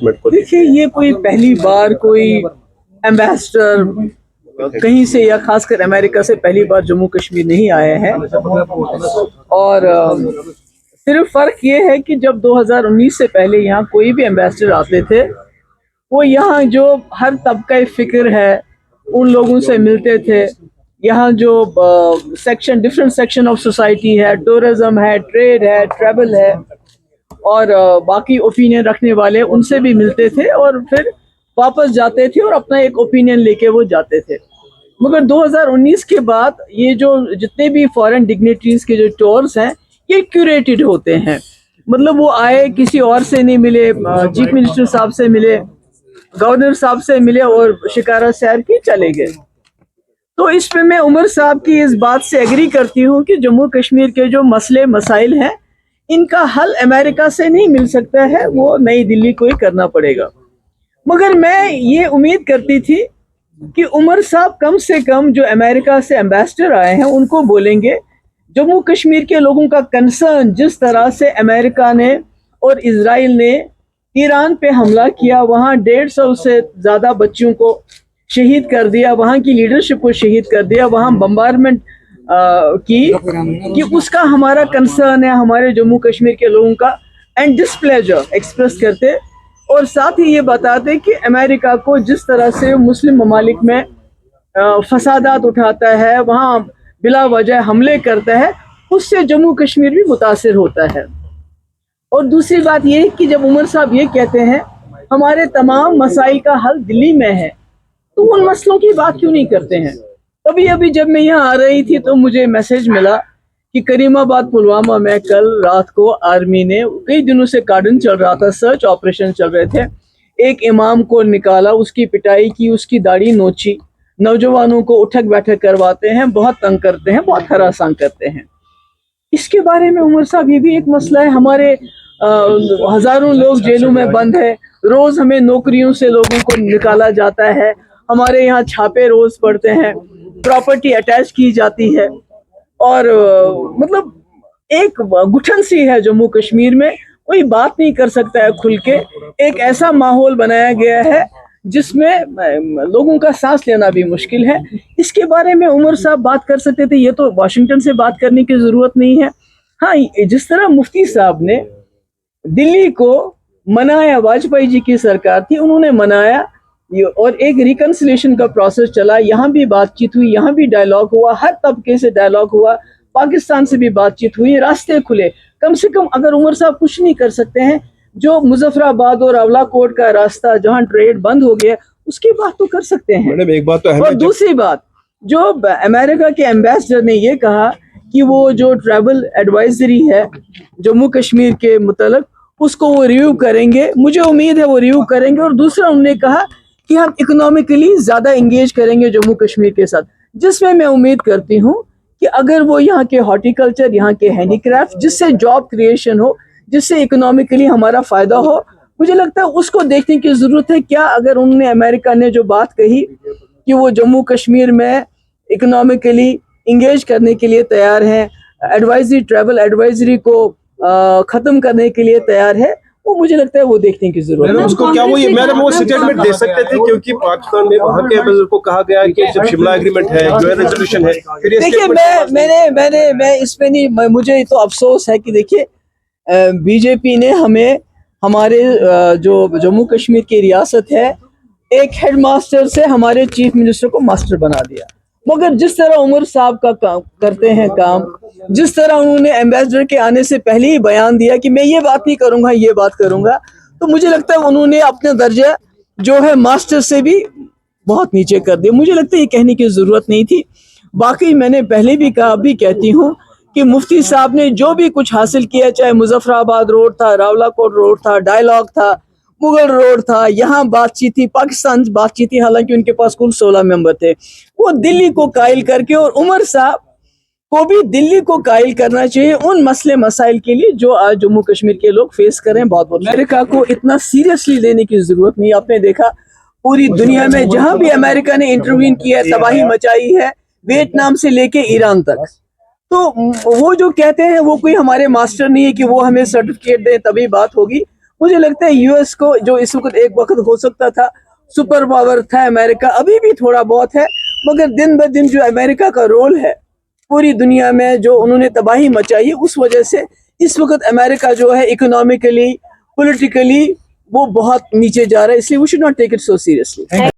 देखिए, ये कोई पहली बार कोई एम्बेसडर कहीं से या खासकर अमेरिका से पहली बार जम्मू कश्मीर नहीं आए हैं। और सिर्फ फर्क ये है कि जब 2019 से पहले यहाँ कोई भी एम्बेसडर आते थे, वो यहाँ जो हर तबका फिक्र है उन लोगों से मिलते थे। यहाँ जो डिफरेंट सेक्शन ऑफ सोसाइटी है, टूरिज्म है, ट्रेड है, ट्रैवल है और बाकी ओपिनियन रखने वाले, उनसे भी मिलते थे और फिर वापस जाते थे और अपना एक ओपिनियन लेके वो जाते थे। मगर 2019 के बाद ये जो जितने भी फॉरेन डिग्निटरीज के जो टूर्स हैं, ये क्यूरेटेड होते हैं। मतलब वो आए, किसी और से नहीं मिले, चीफ मिनिस्टर साहब से मिले, गवर्नर साहब से मिले और शिकारा सैर की चले गए। तो इसमें मैं उमर साहब की इस बात से एग्री करती हूँ कि जम्मू कश्मीर के जो मसले मसाइल हैं, इनका हल अमेरिका से नहीं मिल सकता है, वो नई दिल्ली को ही करना पड़ेगा। मगर मैं ये उम्मीद करती थी कि उमर साहब कम से कम जो अमेरिका से एम्बेसडर आए हैं उनको बोलेंगे जम्मू कश्मीर के लोगों का कंसर्न, जिस तरह से अमेरिका ने और इजराइल ने ईरान पे हमला किया, वहाँ 150 से ज़्यादा बच्चों को शहीद कर दिया, वहाँ की लीडरशिप को शहीद कर दिया, वहाँ बम्बारमेंट कि उसका हमारा कंसर्न है, हमारे जम्मू कश्मीर के लोगों का, एंड डिस्प्लेजर एक्सप्रेस करते और साथ ही ये बताते कि अमेरिका को जिस तरह से मुस्लिम ममालिक में फसादात उठाता है, वहाँ बिला वजह हमले करता है, उससे जम्मू कश्मीर भी मुतासिर होता है। और दूसरी बात ये कि जब उमर साहब ये कहते हैं हमारे तमाम मसाइल का हल दिल्ली में है, तो उन मसलों की बात क्यों नहीं करते हैं? अभी जब मैं यहाँ आ रही थी तो मुझे मैसेज मिला कि करीमाबाद पुलवामा में कल रात को आर्मी ने, कई दिनों से कार्डन चल रहा था, सर्च ऑपरेशन चल रहे थे, एक इमाम को निकाला, उसकी पिटाई की, उसकी दाढ़ी नोची, नौजवानों को उठक बैठक करवाते हैं, बहुत तंग करते हैं, बहुत हरासां करते हैं। इसके बारे में उमर साहब, ये भी एक मसला है। हमारे हजारों लोग जेलों में बंद है, रोज हमें नौकरियों से लोगों को निकाला जाता है, हमारे यहाँ छापे रोज पड़ते हैं, प्रॉपर्टी अटैच की जाती है और मतलब एक घुटन सी है जम्मू कश्मीर में, कोई बात नहीं कर सकता है खुल के। एक ऐसा माहौल बनाया गया है जिसमें लोगों का सांस लेना भी मुश्किल है। इसके बारे में उमर साहब बात कर सकते थे, ये तो वाशिंगटन से बात करने की जरूरत नहीं है। हाँ, जिस तरह मुफ्ती साहब ने दिल्ली को मनाया, वाजपेयी जी की सरकार थी, उन्होंने मनाया और एक रिकन्सिलेशन का प्रोसेस चला, यहाँ भी बातचीत हुई, यहाँ भी डायलॉग हुआ, हर तबके से डायलॉग हुआ, पाकिस्तान से भी बातचीत हुई, रास्ते खुले। कम से कम अगर उमर साहब कुछ नहीं कर सकते हैं, जो मुजफ्फराबाद और अवलाकोट का रास्ता जहाँ ट्रेड बंद हो गया, उसकी बात तो कर सकते हैं। मैडम, एक बात तो है। और दूसरी बात, जो अमेरिका के एम्बेसडर ने ये कहा कि वो जो ट्रैवल एडवाइजरी है जम्मू कश्मीर के मुतल्लिक, उसको वो रिव्यू करेंगे, मुझे उम्मीद है वो रिव्यू करेंगे। और दूसरा, उन्होंने कहा कि हम इकोनॉमिकली ज़्यादा इंगेज करेंगे जम्मू कश्मीर के साथ, जिसमें मैं उम्मीद करती हूँ कि अगर वो यहाँ के हॉर्टिकल्चर, यहाँ के हैंडीक्राफ्ट, जिससे जॉब क्रिएशन हो, जिससे इकोनॉमिकली हमारा फ़ायदा हो, मुझे लगता है उसको देखने की ज़रूरत है। क्या अगर उन्होंने, अमेरिका ने जो बात कही कि वो जम्मू कश्मीर में इकोनॉमिकली इंगेज करने के लिए तैयार हैं, ट्रैवल एडवाइजरी को ख़त्म करने के लिए तैयार है, वो मुझे लगता है वो देखने की जरूरत है। उसको क्या वो स्टेटमेंट दे सकते थे, क्योंकि पाकिस्तान में वहाँ के एम्बेसडर को कहा गया है कि जब शिमला एग्रीमेंट है, यूएन रेजोल्यूशन है, फिर देखिए, मैं इसमें नहीं, मुझे तो अफसोस है कि देखिए बीजेपी ने हमें, हमारे जो जम्मू कश्मीर की रियासत है, एक हेड मास्टर से हमारे चीफ मिनिस्टर को मास्टर बना दिया। मगर जिस तरह उमर साहब का काम करते हैं, जिस तरह उन्होंने एम्बेसडर के आने से पहले ही बयान दिया कि मैं ये बात नहीं करूंगा, ये बात करूंगा, तो मुझे लगता है उन्होंने अपने दर्जा जो है मास्टर से भी बहुत नीचे कर दिया। मुझे लगता है ये कहने की जरूरत नहीं थी। बाकी मैंने पहले भी कहा, अभी कहती हूँ कि मुफ्ती साहब ने जो भी कुछ हासिल किया, चाहे मुजफ्फराबाद रोड था, रावलाकोट रोड था, डायलॉग था, मुगल रोड था, यहाँ बातचीत थी, पाकिस्तान बातचीत थी, हालांकि उनके पास कुल 16 मेंबर थे, वो दिल्ली को कायल करके, और उमर साहब को भी दिल्ली को कायल करना चाहिए उन मसले मसाइल के लिए जो आज जम्मू कश्मीर के लोग फेस कर रहे हैं। बहुत अमेरिका को इतना सीरियसली लेने की जरूरत नहीं। आपने देखा पूरी दुनिया में जहां भी अमेरिका ने इंटरवीन किया है, तबाही मचाई है, वियतनाम से लेके ईरान तक। तो वो जो कहते हैं वो कोई हमारे मास्टर नहीं है कि वो हमें सर्टिफिकेट दे तभी बात होगी। مجھے لگتا ہے US کو جو اس وقت ایک وقت ہو سکتا تھا سپر پاور تھا امریکہ، ابھی بھی تھوڑا بہت ہے، مگر دن بہ دن جو امریکہ کا رول ہے پوری دنیا میں جو انہوں نے تباہی مچائی اس وجہ سے اس وقت امریکہ جو ہے اکنامکلی پولیٹیکلی وہ بہت نیچے جا رہا ہے، اس لیے we should not take it so seriously.